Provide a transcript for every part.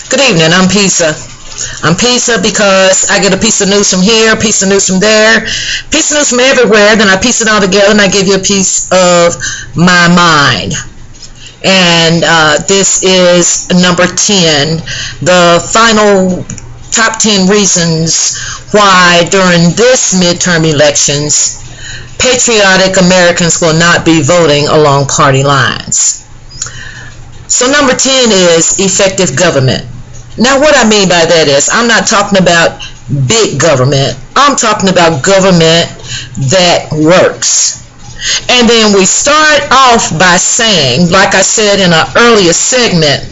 Good evening, I'm Pizza. I'm Pizza because I get a piece of news from here, a piece of news from there, piece of news from everywhere, then I piece it all together and I give you a piece of my mind. And this is number 10, the final top 10 reasons why during this midterm elections, patriotic Americans will not be voting along party lines. So number 10 is effective government. Now what I mean by that is I'm not talking about big government. I'm talking about government that works. And then we start off by saying, like I said in an earlier segment,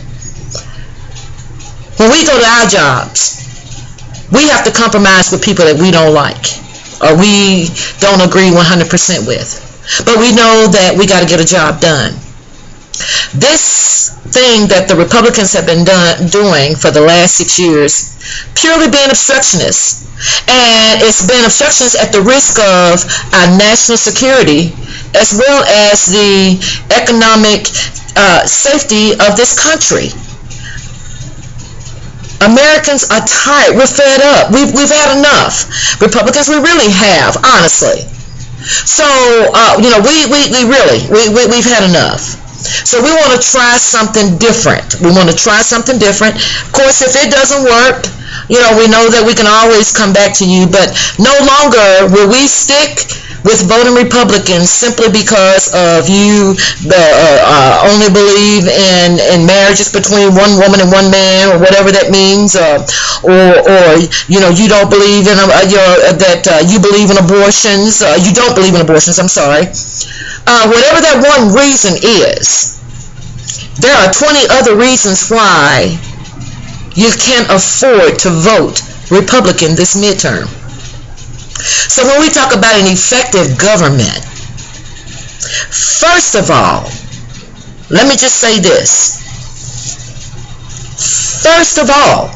when we go to our jobs, we have to compromise with people that we don't like or we don't agree 100% with. But we know that we got to get a job done. This thing that the Republicans have been doing for the last 6 years, purely being obstructionists, and it's been obstructions at the risk of our national security as well as the economic safety of this country. Americans are tired. We're fed up. We've had enough. Republicans, we really have, honestly. So we've had enough. So we want to try something different. Of course, if it doesn't work, we know that we can always come back to you, but no longer will we stick with voting Republicans simply because of you only believe in marriages between one woman and one man, or whatever that means, or you don't believe in you believe in abortions. You don't believe in abortions. I'm sorry. Whatever that one reason is, there are 20 other reasons why you can't afford to vote Republican this midterm. So when we talk about an effective government, first of all, let me just say this. First of all,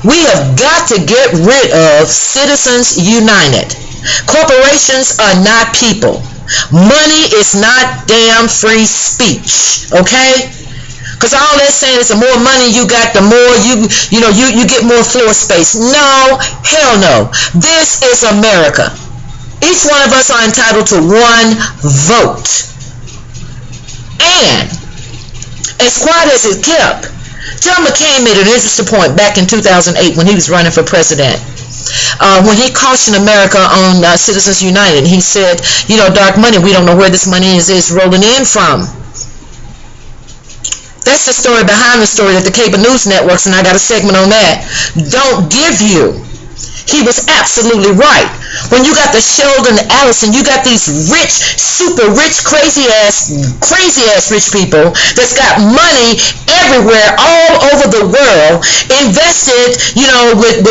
we have got to get rid of Citizens United. Corporations are not people. Money is not damn free speech, okay? Because all they're saying is the more money you got, the more you get more floor space. No, hell no. This is America. Each one of us are entitled to one vote. And as quiet as it kept, John McCain made an interesting point back in 2008 when he was running for president. When he cautioned America on Citizens United, he said, dark money, we don't know where this money is rolling in from. That's the story behind the story that the cable news networks, and I got a segment on that, don't give you. He was absolutely right. When you got the Sheldon Allison, you got these rich, super rich, crazy ass rich people that's got money everywhere, all over the world, invested, with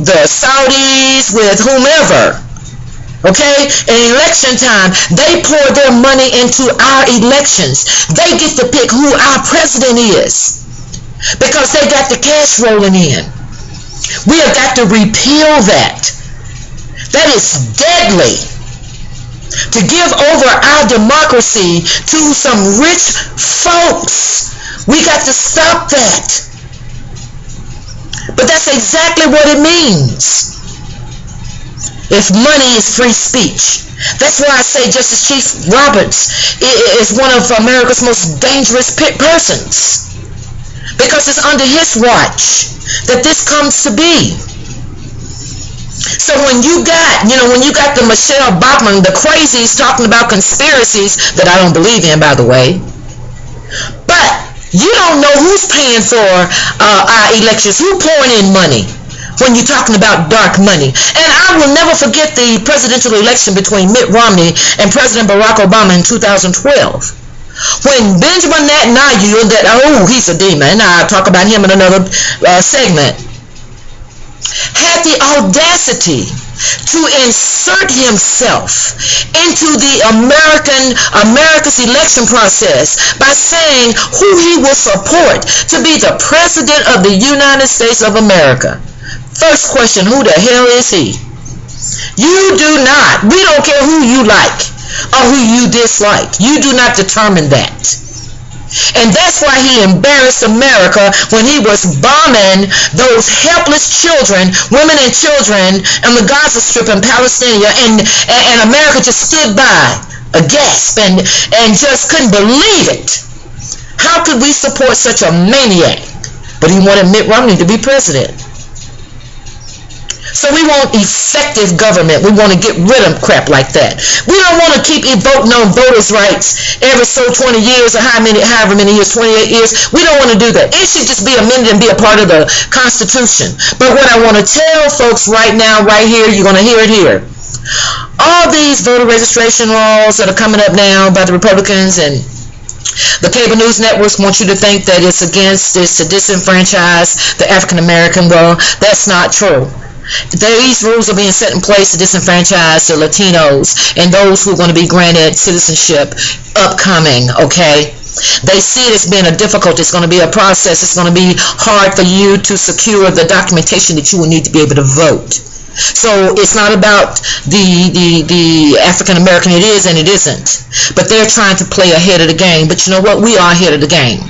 the Saudis, with whomever. Okay? In election time, they pour their money into our elections. They get to pick who our president is because they got the cash rolling in. We have got to repeal that. That is deadly. To give over our democracy to some rich folks. We got to stop that. But that's exactly what it means. If money is free speech. That's why I say Justice Chief Roberts is one of America's most dangerous persons. Because it's under his watch that this comes to be. So when you got the Michelle Bachmann, the crazies talking about conspiracies that I don't believe in, by the way, but you don't know who's paying for our elections, who pouring in money when you're talking about dark money. And I will never forget the presidential election between Mitt Romney and President Barack Obama in 2012. When Benjamin Netanyahu, he's a demon, I'll talk about him in another segment, had the audacity to insert himself into the America's election process by saying who he will support to be the president of the United States of America. First question, who the hell is he? You do not. We don't care who you like or who you dislike. You do not determine that. And that's why he embarrassed America when he was bombing those helpless children, women and children, on the Gaza Strip in Palestine. And America just stood by, aghast, and just couldn't believe it. How could we support such a maniac? But he wanted Mitt Romney to be president. So we want effective government. We want to get rid of crap like that. We don't want to keep voting on voters' rights every 20 years or however many years, 28 years. We don't want to do that. It should just be amended and be a part of the Constitution. But what I want to tell folks right now, right here, you're going to hear it here. All these voter registration laws that are coming up now by the Republicans and the cable news networks want you to think that it's to disenfranchise the African American. Well, that's not true. These rules are being set in place to disenfranchise the Latinos and those who are going to be granted citizenship upcoming, okay? They see it as being it's going to be a process. It's going to be hard for you to secure the documentation that you will need to be able to vote. So it's not about the African American. It is and it isn't. But they're trying to play ahead of the game. But you know what? We are ahead of the game.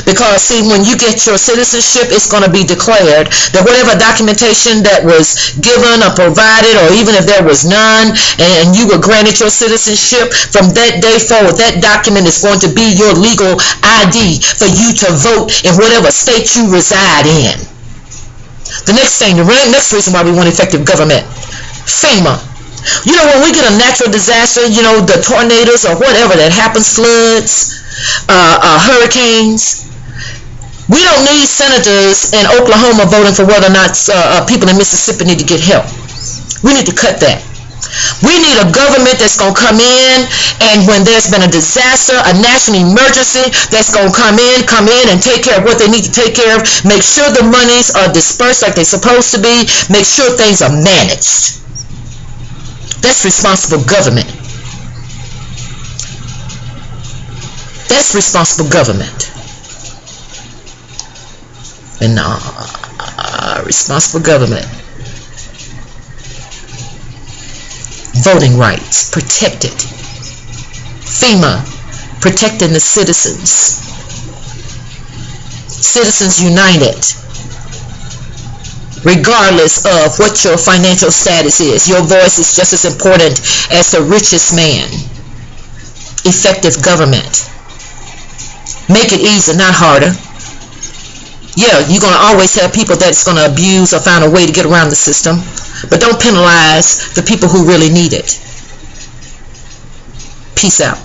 Because, see, when you get your citizenship, it's going to be declared that whatever documentation that was given or provided, or even if there was none, and you were granted your citizenship, from that day forward, that document is going to be your legal ID for you to vote in whatever state you reside in. The next reason why we want effective government, FEMA. You know, when we get a natural disaster, you know, the tornadoes or whatever that happens, floods, hurricanes, we don't need senators in Oklahoma voting for whether or not people in Mississippi need to get help. We need to cut that. We need a government that's going to come in, and when there's been a disaster, a national emergency, that's going to come in and take care of what they need to take care of, make sure the monies are dispersed like they're supposed to be, make sure things are managed. That's responsible government. That's responsible government. And responsible government. Voting rights protected. FEMA protecting the citizens. Citizens united. Regardless of what your financial status is, your voice is just as important as the richest man. Effective government. Make it easier, not harder. Yeah, you're going to always have people that's going to abuse or find a way to get around the system, but don't penalize the people who really need it. Peace out.